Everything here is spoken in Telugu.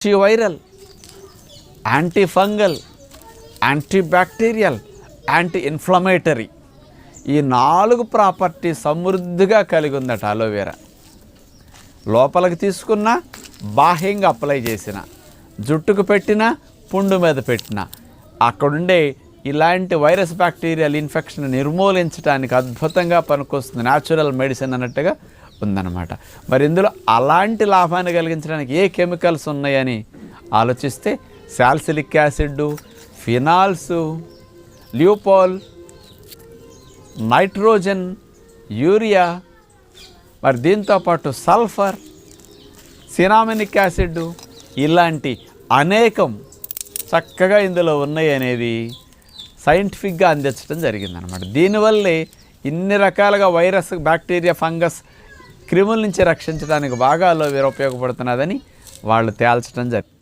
Antiviral, antifungal, antibacterial, anti inflammatory ఈ 4 ప్రాపర్టీ సమృద్ధిగా కలిగి ఉందట అలోవెరా. లోపలికి తీసుకున్న, బాహ్యంగా అప్లై చేసిన, జుట్టుకు పెట్టిన, పుండు మీద పెట్టిన అక్కడుండే ఇలాంటి వైరస్ బ్యాక్టీరియల్ ఇన్ఫెక్షన్ నిర్మూలించడానికి అద్భుతంగా పనికొస్తుంది. న్యాచురల్ మెడిసిన్ అన్నట్టుగా ఉందన్నమాట. మరి ఇందులో అలాంటి లాభాన్ని కలిగించడానికి ఏ కెమికల్స్ ఉన్నాయని ఆలోచిస్తే సాలిసిలిక్ యాసిడ్, ఫినాల్స్, ల్యూపోల్, నైట్రోజన్, యూరియా, మరి దీంతోపాటు సల్ఫర్, సినామినిక్ యాసిడ్ ఇలాంటి అనేకం చక్కగా ఇందులో ఉన్నాయి అనేది సైంటిఫిక్గా అందించడం జరిగిందనమాట. దీనివల్లే ఇన్ని రకాలుగా వైరస్, బ్యాక్టీరియా, ఫంగస్, క్రిముల నుంచి రక్షించడానికి బాగా అలోవెరా ఉపయోగపడుతున్నదని వాళ్ళు తేల్చడం జరిగింది.